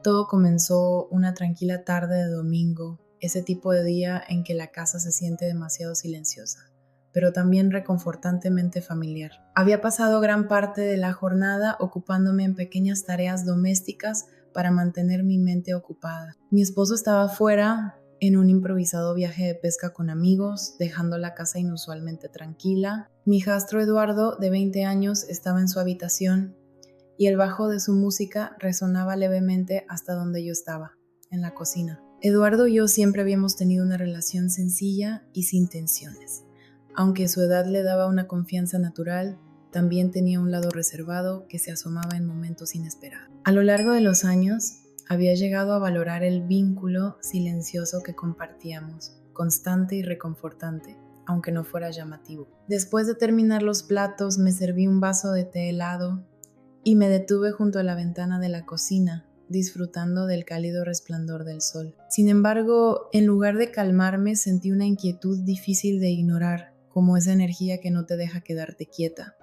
Todo comenzó una tranquila tarde de domingo, ese tipo de día en que la casa se siente demasiado silenciosa, pero también reconfortantemente familiar. Había pasado gran parte de la jornada ocupándome en pequeñas tareas domésticas para mantener mi mente ocupada. Mi esposo estaba fuera en un improvisado viaje de pesca con amigos, dejando la casa inusualmente tranquila. Mi hijastro Eduardo, de 20 años, estaba en su habitación y el bajo de su música resonaba levemente hasta donde yo estaba, en la cocina. Eduardo y yo siempre habíamos tenido una relación sencilla y sin tensiones. Aunque su edad le daba una confianza natural, también tenía un lado reservado que se asomaba en momentos inesperados. A lo largo de los años, había llegado a valorar el vínculo silencioso que compartíamos, constante y reconfortante, aunque no fuera llamativo. Después de terminar los platos, me serví un vaso de té helado y me detuve junto a la ventana de la cocina, disfrutando del cálido resplandor del sol. Sin embargo, en lugar de calmarme, sentí una inquietud difícil de ignorar, como esa energía que no te deja quedarte quieta.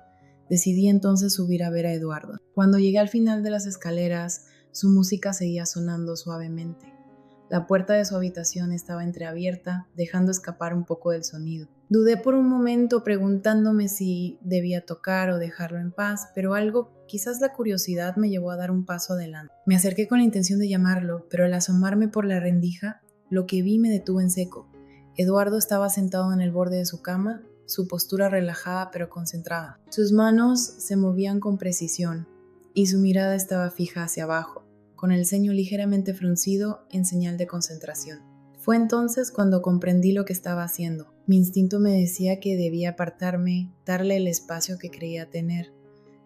Decidí entonces subir a ver a Eduardo. Cuando llegué al final de las escaleras, su música seguía sonando suavemente. La puerta de su habitación estaba entreabierta, dejando escapar un poco del sonido. Dudé por un momento preguntándome si debía tocar o dejarlo en paz, pero algo, quizás la curiosidad, me llevó a dar un paso adelante. Me acerqué con la intención de llamarlo, pero al asomarme por la rendija, lo que vi me detuvo en seco. Eduardo estaba sentado en el borde de su cama, su postura relajada pero concentrada. Sus manos se movían con precisión y su mirada estaba fija hacia abajo, con el ceño ligeramente fruncido en señal de concentración. Fue entonces cuando comprendí lo que estaba haciendo. Mi instinto me decía que debía apartarme, darle el espacio que creía tener.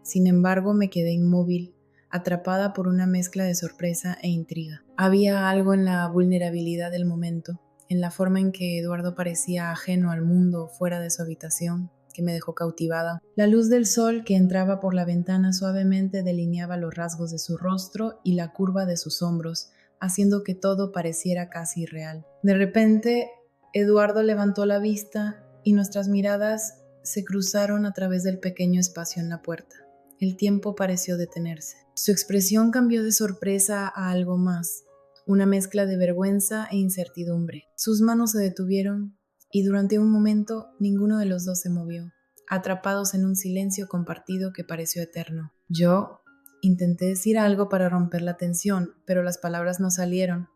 Sin embargo, me quedé inmóvil, atrapada por una mezcla de sorpresa e intriga. Había algo en la vulnerabilidad del momento, en la forma en que Eduardo parecía ajeno al mundo fuera de su habitación, que me dejó cautivada. La luz del sol que entraba por la ventana suavemente delineaba los rasgos de su rostro y la curva de sus hombros, haciendo que todo pareciera casi irreal. De repente, Eduardo levantó la vista y nuestras miradas se cruzaron a través del pequeño espacio en la puerta. El tiempo pareció detenerse. Su expresión cambió de sorpresa a algo más, una mezcla de vergüenza e incertidumbre. Sus manos se detuvieron y durante un momento ninguno de los dos se movió, atrapados en un silencio compartido que pareció eterno. Yo intenté decir algo para romper la tensión, pero las palabras no salieron.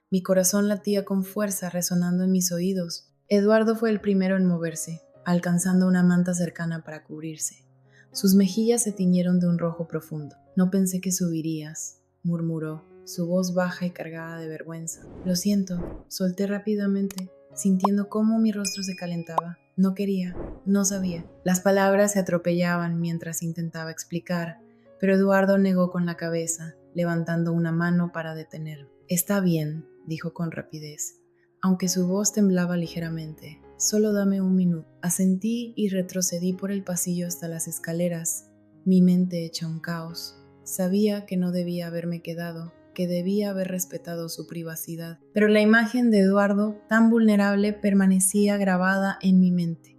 Mi corazón latía con fuerza, resonando en mis oídos. Eduardo fue el primero en moverse, alcanzando una manta cercana para cubrirse. Sus mejillas se tiñeron de un rojo profundo. No pensé que subirías, murmuró, su voz baja y cargada de vergüenza. Lo siento, solté rápidamente, sintiendo cómo mi rostro se calentaba. No quería, no sabía. Las palabras se atropellaban mientras intentaba explicar, pero Eduardo negó con la cabeza, levantando una mano para detenerme. Está bien, dijo con rapidez, aunque su voz temblaba ligeramente. Solo dame un minuto. Asentí y retrocedí por el pasillo hasta las escaleras, mi mente hecha un caos. Sabía que no debía haberme quedado, que debía haber respetado su privacidad, pero la imagen de Eduardo, tan vulnerable, permanecía grabada en mi mente.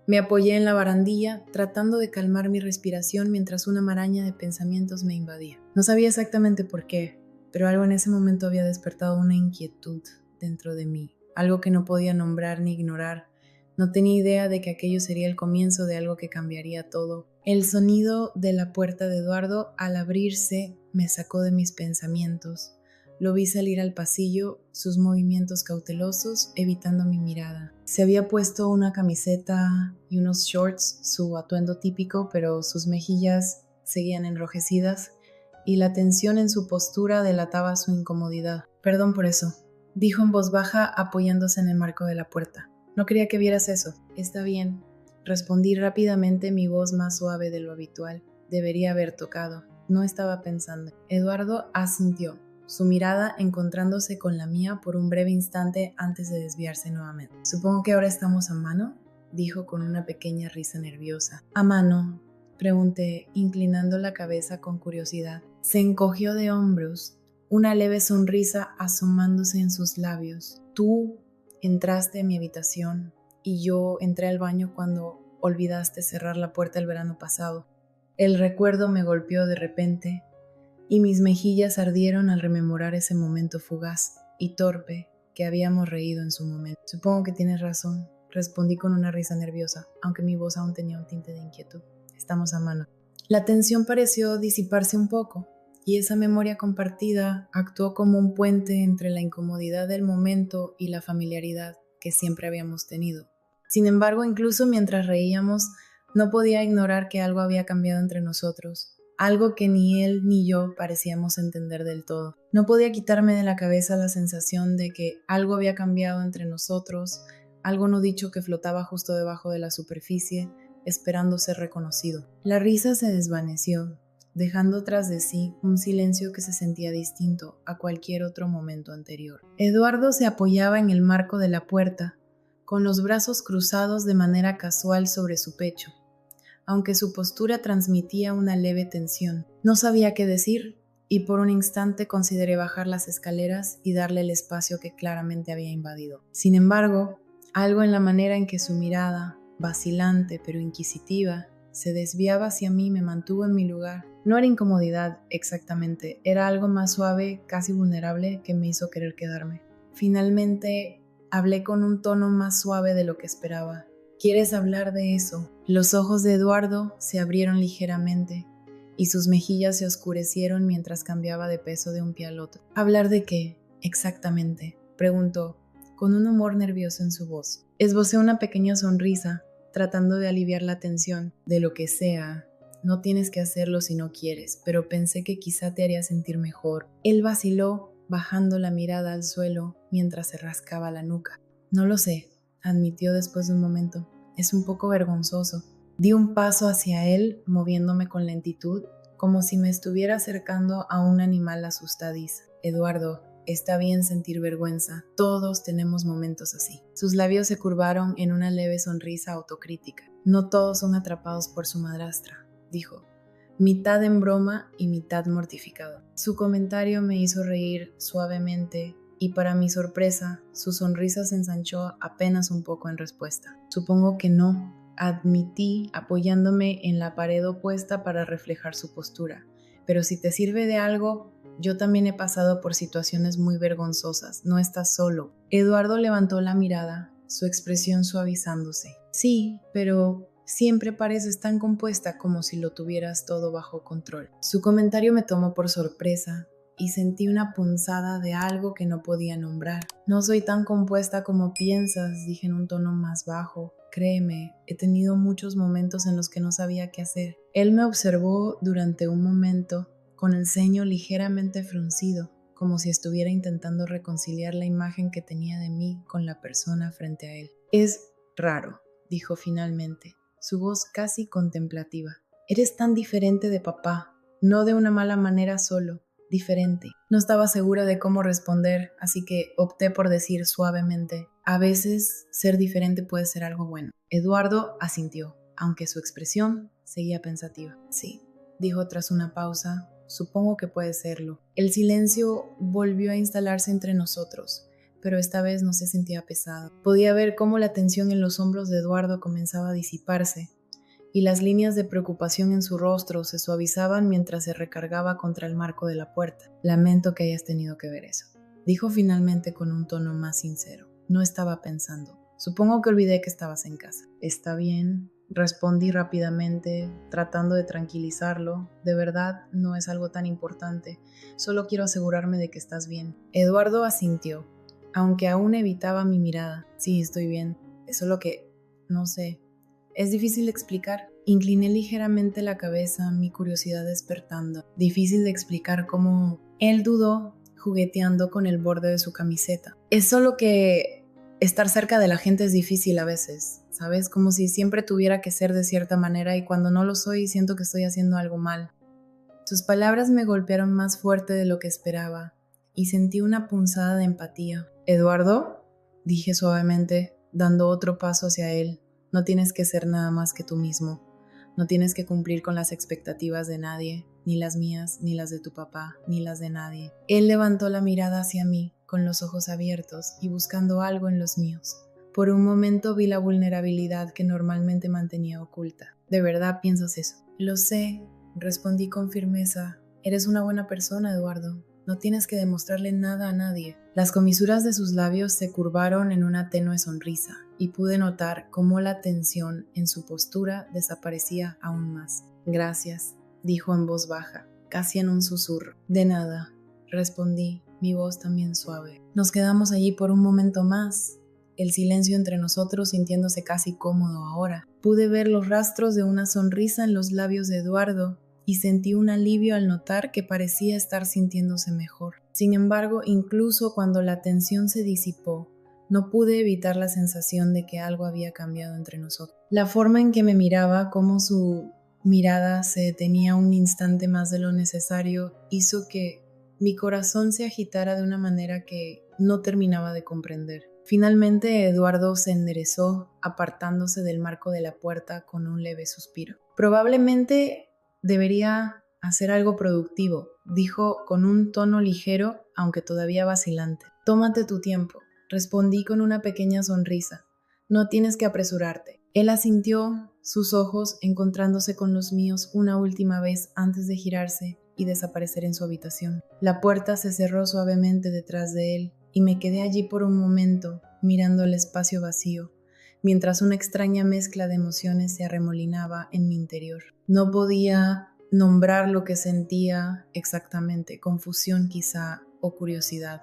Me apoyé en la barandilla, tratando de calmar mi respiración mientras una maraña de pensamientos me invadía. No sabía exactamente por qué, pero algo en ese momento había despertado una inquietud dentro de mí, algo que no podía nombrar ni ignorar. No tenía idea de que aquello sería el comienzo de algo que cambiaría todo. El sonido de la puerta de Eduardo al abrirse me sacó de mis pensamientos. Lo vi salir al pasillo, sus movimientos cautelosos, evitando mi mirada. Se había puesto una camiseta y unos shorts, su atuendo típico, pero sus mejillas seguían enrojecidas y la tensión en su postura delataba su incomodidad. Perdón por eso, dijo en voz baja apoyándose en el marco de la puerta. No quería que vieras eso. Está bien, respondí rápidamente, mi voz más suave de lo habitual. Debería haber tocado. No estaba pensando. Eduardo asintió, su mirada encontrándose con la mía por un breve instante antes de desviarse nuevamente. Supongo que ahora estamos a mano, dijo con una pequeña risa nerviosa. ¿A mano?, pregunté, inclinando la cabeza con curiosidad. Se encogió de hombros, una leve sonrisa asomándose en sus labios. Tú entraste a mi habitación y yo entré al baño cuando olvidaste cerrar la puerta el verano pasado. El recuerdo me golpeó de repente. y mis mejillas ardieron al rememorar ese momento fugaz y torpe que habíamos reído en su momento. Supongo que tienes razón, respondí con una risa nerviosa, aunque mi voz aún tenía un tinte de inquietud. Estamos a mano. La tensión pareció disiparse un poco, y esa memoria compartida actuó como un puente entre la incomodidad del momento y la familiaridad que siempre habíamos tenido. Sin embargo, incluso mientras reíamos, no podía ignorar que algo había cambiado entre nosotros, algo que ni él ni yo parecíamos entender del todo. No podía quitarme de la cabeza la sensación de que algo había cambiado entre nosotros, algo no dicho que flotaba justo debajo de la superficie, esperando ser reconocido. La risa se desvaneció, dejando tras de sí un silencio que se sentía distinto a cualquier otro momento anterior. Eduardo se apoyaba en el marco de la puerta, con los brazos cruzados de manera casual sobre su pecho, aunque su postura transmitía una leve tensión. No sabía qué decir, y por un instante consideré bajar las escaleras y darle el espacio que claramente había invadido. Sin embargo, algo en la manera en que su mirada, vacilante pero inquisitiva, se desviaba hacia mí me mantuvo en mi lugar. No era incomodidad exactamente, era algo más suave, casi vulnerable, que me hizo querer quedarme. Finalmente, hablé con un tono más suave de lo que esperaba. ¿Quieres hablar de eso? Los ojos de Eduardo se abrieron ligeramente y sus mejillas se oscurecieron mientras cambiaba de peso de un pie al otro. ¿Hablar de qué? Exactamente, preguntó, con un humor nervioso en su voz. Esbocé una pequeña sonrisa, tratando de aliviar la tensión. De lo que sea, no tienes que hacerlo si no quieres, pero pensé que quizá te haría sentir mejor. Él vaciló, bajando la mirada al suelo mientras se rascaba la nuca. No lo sé, admitió después de un momento. Es un poco vergonzoso. Di un paso hacia él, moviéndome con lentitud, como si me estuviera acercando a un animal asustadizo. Eduardo, está bien sentir vergüenza. Todos tenemos momentos así. Sus labios se curvaron en una leve sonrisa autocrítica. No todos son atrapados por su madrastra, dijo, mitad en broma y mitad mortificado. Su comentario me hizo reír suavemente y para mi sorpresa, su sonrisa se ensanchó apenas un poco en respuesta. Supongo que no, admití apoyándome en la pared opuesta para reflejar su postura. Pero si te sirve de algo, yo también he pasado por situaciones muy vergonzosas, no estás solo. Eduardo levantó la mirada, su expresión suavizándose. Sí, pero siempre pareces tan compuesta como si lo tuvieras todo bajo control. Su comentario me tomó por sorpresa y sentí una punzada de algo que no podía nombrar. No soy tan compuesta como piensas, dije en un tono más bajo. Créeme, he tenido muchos momentos en los que no sabía qué hacer. Él me observó durante un momento con el ceño ligeramente fruncido, como si estuviera intentando reconciliar la imagen que tenía de mí con la persona frente a él. Es raro, dijo finalmente, su voz casi contemplativa. Eres tan diferente de papá, no de una mala manera solo, diferente. No estaba segura de cómo responder, así que opté por decir suavemente, a veces ser diferente puede ser algo bueno. Eduardo asintió, aunque su expresión seguía pensativa. Sí, dijo tras una pausa, supongo que puede serlo. El silencio volvió a instalarse entre nosotros, pero esta vez no se sentía pesado. Podía ver cómo la tensión en los hombros de Eduardo comenzaba a disiparse, y las líneas de preocupación en su rostro se suavizaban mientras se recargaba contra el marco de la puerta. Lamento que hayas tenido que ver eso, dijo finalmente con un tono más sincero. No estaba pensando. Supongo que olvidé que estabas en casa. Está bien, respondí rápidamente, tratando de tranquilizarlo. De verdad, no es algo tan importante. Solo quiero asegurarme de que estás bien. Eduardo asintió, aunque aún evitaba mi mirada. Sí, estoy bien. Es solo que, no sé, es difícil de explicar. Incliné ligeramente la cabeza, mi curiosidad despertando. Difícil de explicar cómo él dudó, jugueteando con el borde de su camiseta. Es solo que estar cerca de la gente es difícil a veces, ¿sabes? Como si siempre tuviera que ser de cierta manera y cuando no lo soy siento que estoy haciendo algo mal. Sus palabras me golpearon más fuerte de lo que esperaba y sentí una punzada de empatía. ¿Eduardo?, dije suavemente, dando otro paso hacia él. No tienes que ser nada más que tú mismo. No tienes que cumplir con las expectativas de nadie, ni las mías, ni las de tu papá, ni las de nadie. Él levantó la mirada hacia mí, con los ojos abiertos y buscando algo en los míos. Por un momento vi la vulnerabilidad que normalmente mantenía oculta. ¿De verdad piensas eso? Lo sé, respondí con firmeza, Eres una buena persona, Eduardo. No tienes que demostrarle nada a nadie. Las comisuras de sus labios se curvaron en una tenue sonrisa y pude notar cómo la tensión en su postura desaparecía aún más. Gracias, dijo en voz baja, casi en un susurro. De nada, respondí, mi voz también suave. Nos quedamos allí por un momento más, el silencio entre nosotros sintiéndose casi cómodo ahora. Pude ver los rastros de una sonrisa en los labios de Eduardo y sentí un alivio al notar que parecía estar sintiéndose mejor. Sin embargo, incluso cuando la tensión se disipó, no pude evitar la sensación de que algo había cambiado entre nosotros. La forma en que me miraba, cómo su mirada se detenía un instante más de lo necesario, hizo que mi corazón se agitara de una manera que no terminaba de comprender. Finalmente, Eduardo se enderezó, apartándose del marco de la puerta con un leve suspiro. Probablemente debería hacer algo productivo, dijo con un tono ligero, aunque todavía vacilante. Tómate tu tiempo, respondí con una pequeña sonrisa. No tienes que apresurarte. Él asintió, sus ojos encontrándose con los míos una última vez antes de girarse y desaparecer en su habitación. La puerta se cerró suavemente detrás de él y me quedé allí por un momento, mirando el espacio vacío, mientras una extraña mezcla de emociones se arremolinaba en mi interior. No podía nombrar lo que sentía exactamente, confusión quizá o curiosidad,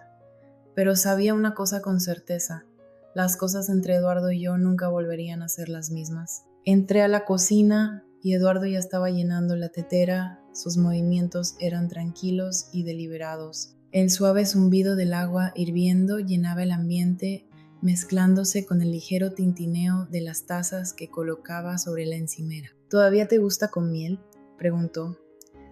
pero sabía una cosa con certeza: las cosas entre Eduardo y yo nunca volverían a ser las mismas. Entré a la cocina y Eduardo ya estaba llenando la tetera, sus movimientos eran tranquilos y deliberados. El suave zumbido del agua hirviendo llenaba el ambiente, mezclándose con el ligero tintineo de las tazas que colocaba sobre la encimera. ¿Todavía te gusta con miel?, preguntó,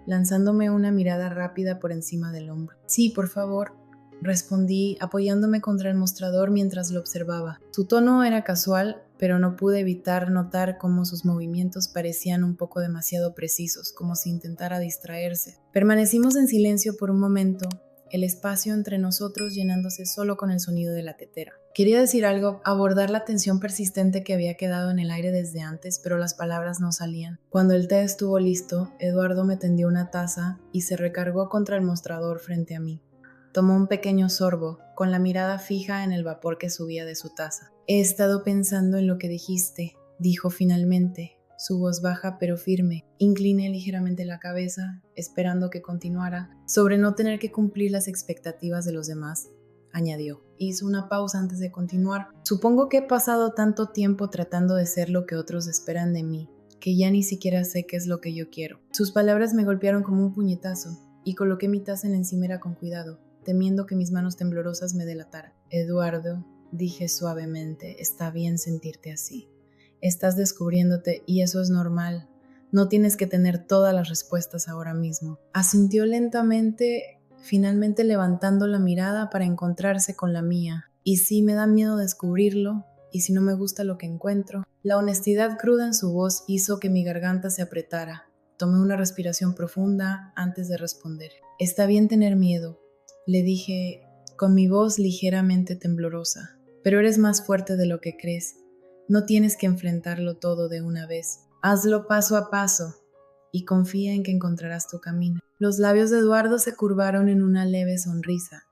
lanzándome una mirada rápida por encima del hombro. Sí, por favor, respondí, apoyándome contra el mostrador mientras lo observaba. Su tono era casual, pero no pude evitar notar cómo sus movimientos parecían un poco demasiado precisos, como si intentara distraerse. Permanecimos en silencio por un momento, el espacio entre nosotros llenándose solo con el sonido de la tetera. Quería decir algo, abordar la tensión persistente que había quedado en el aire desde antes, pero las palabras no salían. Cuando el té estuvo listo, Eduardo me tendió una taza y se recargó contra el mostrador frente a mí. Tomó un pequeño sorbo, con la mirada fija en el vapor que subía de su taza. He estado pensando en lo que dijiste, dijo finalmente, su voz baja pero firme. Incliné ligeramente la cabeza, esperando que continuara, sobre no tener que cumplir las expectativas de los demás, añadió. Hizo una pausa antes de continuar. Supongo que he pasado tanto tiempo tratando de ser lo que otros esperan de mí, que ya ni siquiera sé qué es lo que yo quiero. Sus palabras me golpearon como un puñetazo, y coloqué mi taza en la encimera con cuidado, temiendo que mis manos temblorosas me delataran. Eduardo, dije suavemente, está bien sentirte así. Estás descubriéndote y eso es normal. No tienes que tener todas las respuestas ahora mismo. Asintió lentamente, finalmente levantando la mirada para encontrarse con la mía. Y sí, me da miedo descubrirlo, y si no me gusta lo que encuentro. La honestidad cruda en su voz hizo que mi garganta se apretara. Tomé una respiración profunda antes de responder. Está bien tener miedo, le dije con mi voz ligeramente temblorosa, pero eres más fuerte de lo que crees. No tienes que enfrentarlo todo de una vez. Hazlo paso a paso y confía en que encontrarás tu camino. Los labios de Eduardo se curvaron en una leve sonrisa,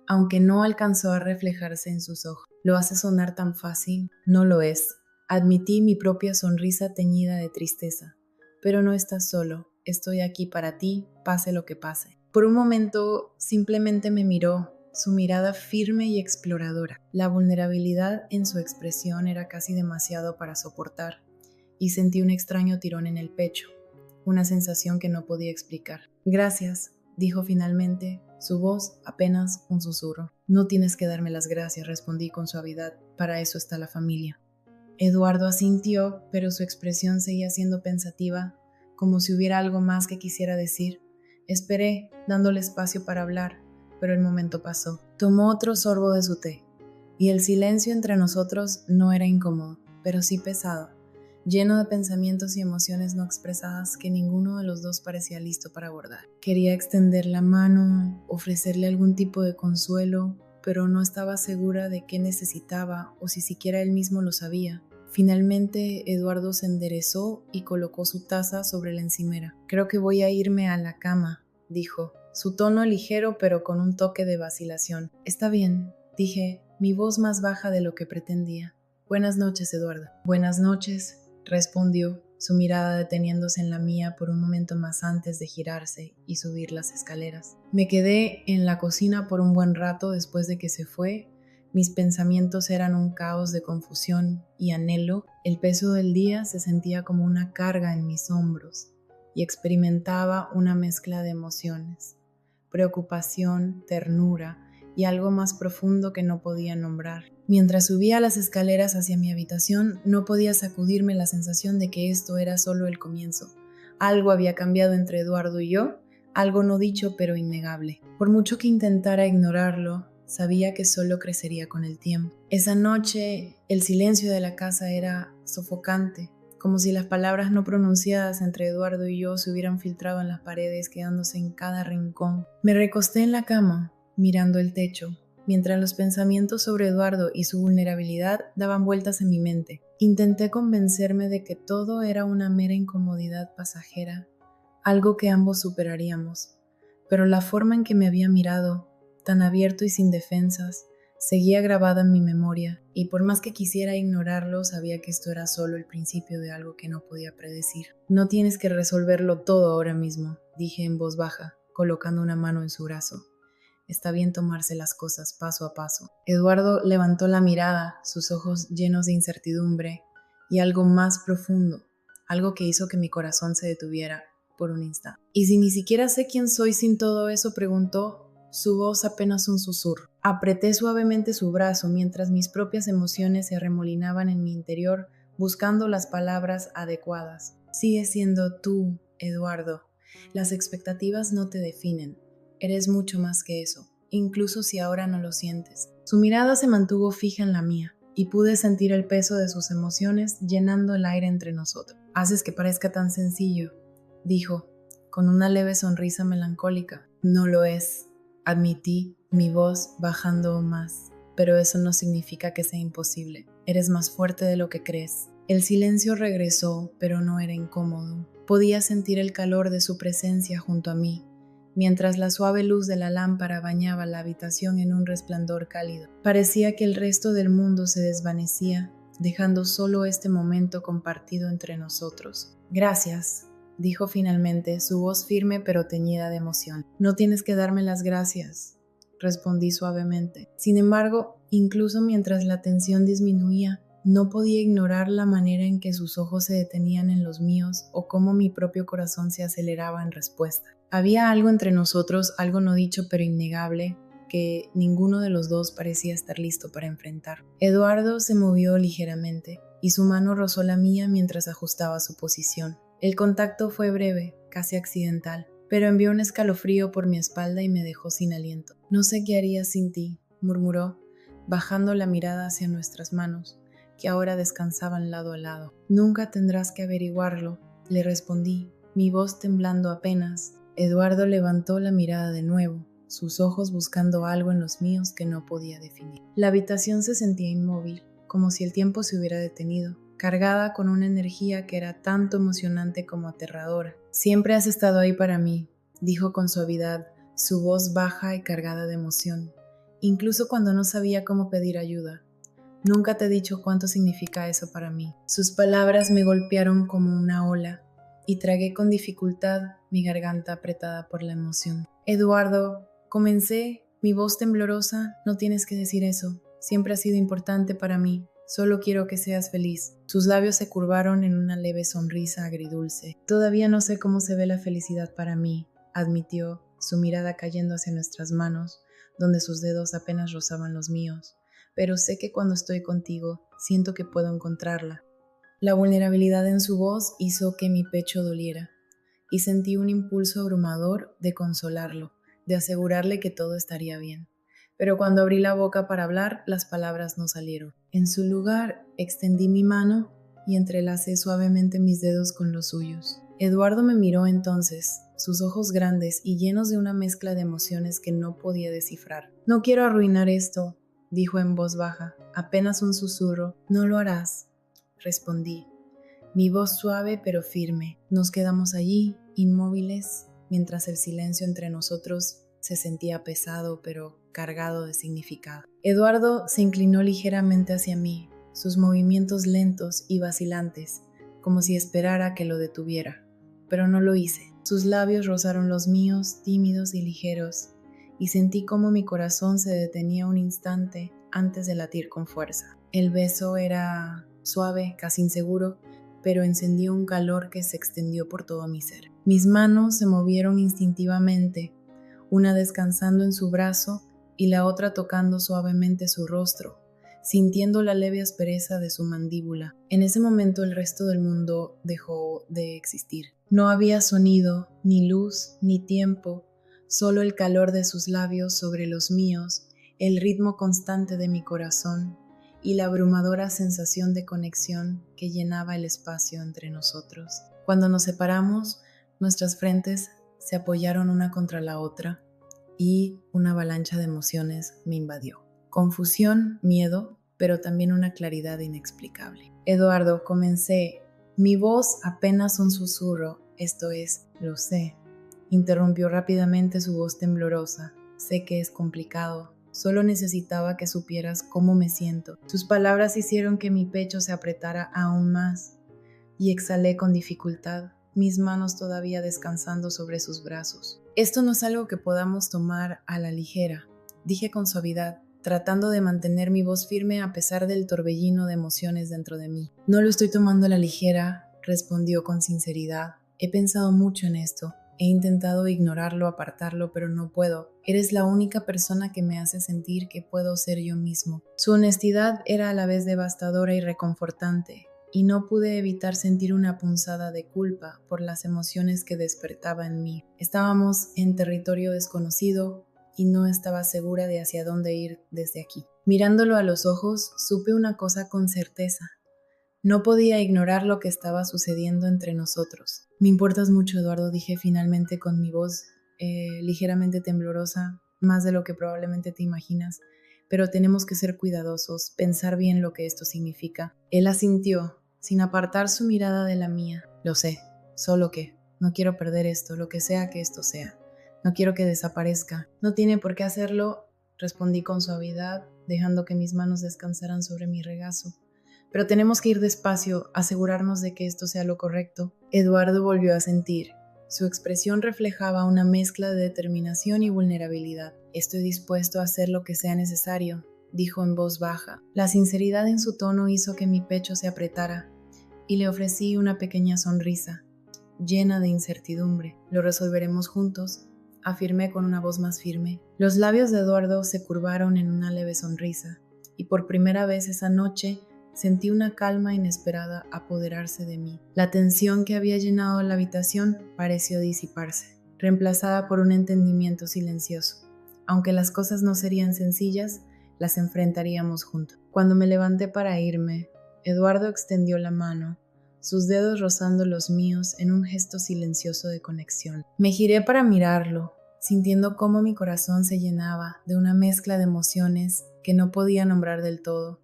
aunque no alcanzó a reflejarse en sus ojos. ¿Lo hace sonar tan fácil? No lo es. Admití mi propia sonrisa teñida de tristeza. Pero no estás solo. Estoy aquí para ti, pase lo que pase. Por un momento simplemente me miró, su mirada firme y exploradora. La vulnerabilidad en su expresión era casi demasiado para soportar, y sentí un extraño tirón en el pecho, una sensación que no podía explicar. Gracias, dijo finalmente, su voz apenas un susurro. No tienes que darme las gracias, respondí con suavidad, para eso está la familia. Eduardo asintió, pero su expresión seguía siendo pensativa, como si hubiera algo más que quisiera decir. Esperé, dándole espacio para hablar, pero el momento pasó. Tomó otro sorbo de su té, y el silencio entre nosotros no era incómodo, pero sí pesado, lleno de pensamientos y emociones no expresadas que ninguno de los dos parecía listo para abordar. Quería extender la mano, ofrecerle algún tipo de consuelo, pero no estaba segura de qué necesitaba o si siquiera él mismo lo sabía. Finalmente, Eduardo se enderezó y colocó su taza sobre la encimera. Creo que voy a irme a la cama, dijo, su tono ligero pero con un toque de vacilación. Está bien, dije, mi voz más baja de lo que pretendía. Buenas noches, Eduardo. Buenas noches, respondió, su mirada deteniéndose en la mía por un momento más antes de girarse y subir las escaleras. Me quedé en la cocina por un buen rato después de que se fue. Mis pensamientos eran un caos de confusión y anhelo. El peso del día se sentía como una carga en mis hombros y experimentaba una mezcla de emociones, preocupación, ternura y algo más profundo que no podía nombrar. Mientras subía las escaleras hacia mi habitación, no podía sacudirme la sensación de que esto era solo el comienzo. Algo había cambiado entre Eduardo y yo, algo no dicho pero innegable. Por mucho que intentara ignorarlo, sabía que solo crecería con el tiempo. Esa noche, el silencio de la casa era sofocante, como si las palabras no pronunciadas entre Eduardo y yo se hubieran filtrado en las paredes, quedándose en cada rincón. Me recosté en la cama, mirando el techo, mientras los pensamientos sobre Eduardo y su vulnerabilidad daban vueltas en mi mente. Intenté convencerme de que todo era una mera incomodidad pasajera, algo que ambos superaríamos, pero la forma en que me había mirado, tan abierto y sin defensas, seguía grabada en mi memoria, y por más que quisiera ignorarlo, sabía que esto era solo el principio de algo que no podía predecir. No tienes que resolverlo todo ahora mismo, dije en voz baja, colocando una mano en su brazo. Está bien tomarse las cosas paso a paso. Eduardo levantó la mirada, sus ojos llenos de incertidumbre y algo más profundo, algo que hizo que mi corazón se detuviera por un instante. ¿Y si ni siquiera sé quién soy sin todo eso?, preguntó, su voz apenas un susurro. Apreté suavemente su brazo mientras mis propias emociones se arremolinaban en mi interior buscando las palabras adecuadas. Sigues siendo tú, Eduardo. Las expectativas no te definen. Eres mucho más que eso, incluso si ahora no lo sientes. Su mirada se mantuvo fija en la mía y pude sentir el peso de sus emociones llenando el aire entre nosotros. Haces que parezca tan sencillo, dijo, con una leve sonrisa melancólica. No lo es, admití, mi voz bajando aún más, pero eso no significa que sea imposible. Eres más fuerte de lo que crees. El silencio regresó, pero no era incómodo. Podía sentir el calor de su presencia junto a mí, mientras la suave luz de la lámpara bañaba la habitación en un resplandor cálido. Parecía que el resto del mundo se desvanecía, dejando solo este momento compartido entre nosotros. Gracias, dijo finalmente, su voz firme pero teñida de emoción. No tienes que darme las gracias, respondí suavemente. Sin embargo, incluso mientras la tensión disminuía, no podía ignorar la manera en que sus ojos se detenían en los míos o cómo mi propio corazón se aceleraba en respuesta. Había algo entre nosotros, algo no dicho pero innegable, que ninguno de los dos parecía estar listo para enfrentar. Eduardo se movió ligeramente y su mano rozó la mía mientras ajustaba su posición. El contacto fue breve, casi accidental, pero envió un escalofrío por mi espalda y me dejó sin aliento. No sé qué haría sin ti, murmuró, bajando la mirada hacia nuestras manos, que ahora descansaban lado a lado. Nunca tendrás que averiguarlo, le respondí, mi voz temblando apenas. Eduardo levantó la mirada de nuevo, sus ojos buscando algo en los míos que no podía definir. La habitación se sentía inmóvil, como si el tiempo se hubiera detenido, cargada con una energía que era tanto emocionante como aterradora. Siempre has estado ahí para mí, dijo con suavidad, su voz baja y cargada de emoción, incluso cuando no sabía cómo pedir ayuda. Nunca te he dicho cuánto significa eso para mí. Sus palabras me golpearon como una ola y tragué con dificultad mi garganta apretada por la emoción. Eduardo, comencé, mi voz temblorosa, no tienes que decir eso. Siempre has sido importante para mí. Solo quiero que seas feliz. Sus labios se curvaron en una leve sonrisa agridulce. Todavía no sé cómo se ve la felicidad para mí, admitió, su mirada cayendo hacia nuestras manos, donde sus dedos apenas rozaban los míos. Pero sé que cuando estoy contigo, siento que puedo encontrarla. La vulnerabilidad en su voz hizo que mi pecho doliera, y sentí un impulso abrumador de consolarlo, de asegurarle que todo estaría bien. Pero cuando abrí la boca para hablar, las palabras no salieron. En su lugar, extendí mi mano y entrelacé suavemente mis dedos con los suyos. Eduardo me miró entonces, sus ojos grandes y llenos de una mezcla de emociones que no podía descifrar. No quiero arruinar esto, dijo en voz baja, apenas un susurro. No lo harás, respondí, mi voz suave pero firme. Nos quedamos allí, inmóviles, mientras el silencio entre nosotros se sentía pesado pero cargado de significado. Eduardo se inclinó ligeramente hacia mí, sus movimientos lentos y vacilantes, como si esperara que lo detuviera, pero no lo hice. Sus labios rozaron los míos, tímidos y ligeros, y sentí cómo mi corazón se detenía un instante antes de latir con fuerza. El beso era suave, casi inseguro, pero encendió un calor que se extendió por todo mi ser. Mis manos se movieron instintivamente, una descansando en su brazo y la otra tocando suavemente su rostro, sintiendo la leve aspereza de su mandíbula. En ese momento el resto del mundo dejó de existir. No había sonido, ni luz, ni tiempo, solo el calor de sus labios sobre los míos, el ritmo constante de mi corazón y la abrumadora sensación de conexión que llenaba el espacio entre nosotros. Cuando nos separamos, nuestras frentes se apoyaron una contra la otra y una avalancha de emociones me invadió. Confusión, miedo, pero también una claridad inexplicable. Eduardo, comencé. Mi voz apenas un susurro, esto es, lo sé. Interrumpió rápidamente su voz temblorosa. Sé que es complicado. Solo necesitaba que supieras cómo me siento. Sus palabras hicieron que mi pecho se apretara aún más y exhalé con dificultad, mis manos todavía descansando sobre sus brazos. Esto no es algo que podamos tomar a la ligera, dije con suavidad, tratando de mantener mi voz firme a pesar del torbellino de emociones dentro de mí. No lo estoy tomando a la ligera, respondió con sinceridad. He pensado mucho en esto. He intentado ignorarlo, apartarlo, pero no puedo. Eres la única persona que me hace sentir que puedo ser yo mismo. Su honestidad era a la vez devastadora y reconfortante, y no pude evitar sentir una punzada de culpa por las emociones que despertaba en mí. Estábamos en territorio desconocido y no estaba segura de hacia dónde ir desde aquí. Mirándolo a los ojos, supe una cosa con certeza. No podía ignorar lo que estaba sucediendo entre nosotros. Me importas mucho, Eduardo, dije finalmente con mi voz ligeramente temblorosa, más de lo que probablemente te imaginas, pero tenemos que ser cuidadosos, pensar bien lo que esto significa. Él asintió, sin apartar su mirada de la mía. Lo sé, solo que no quiero perder esto, lo que sea que esto sea. No quiero que desaparezca. No tiene por qué hacerlo, respondí con suavidad, dejando que mis manos descansaran sobre mi regazo. Pero tenemos que ir despacio, asegurarnos de que esto sea lo correcto. Eduardo volvió a sentir. Su expresión reflejaba una mezcla de determinación y vulnerabilidad. Estoy dispuesto a hacer lo que sea necesario, dijo en voz baja. La sinceridad en su tono hizo que mi pecho se apretara y le ofrecí una pequeña sonrisa, llena de incertidumbre. Lo resolveremos juntos, afirmé con una voz más firme. Los labios de Eduardo se curvaron en una leve sonrisa y por primera vez esa noche sentí una calma inesperada apoderarse de mí. La tensión que había llenado la habitación pareció disiparse, reemplazada por un entendimiento silencioso. Aunque las cosas no serían sencillas, las enfrentaríamos juntos. Cuando me levanté para irme, Eduardo extendió la mano, sus dedos rozando los míos en un gesto silencioso de conexión. Me giré para mirarlo, sintiendo cómo mi corazón se llenaba de una mezcla de emociones que no podía nombrar del todo.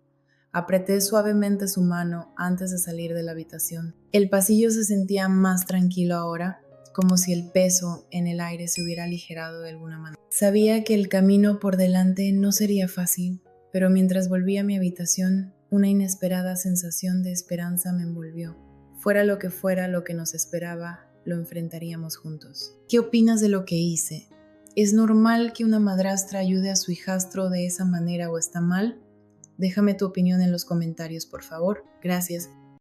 Apreté suavemente su mano antes de salir de la habitación. El pasillo se sentía más tranquilo ahora, como si el peso en el aire se hubiera aligerado de alguna manera. Sabía que el camino por delante no sería fácil, pero mientras volvía a mi habitación, una inesperada sensación de esperanza me envolvió. Fuera lo que nos esperaba, lo enfrentaríamos juntos. ¿Qué opinas de lo que hice? ¿Es normal que una madrastra ayude a su hijastro de esa manera o está mal? Déjame tu opinión en los comentarios, por favor. Gracias.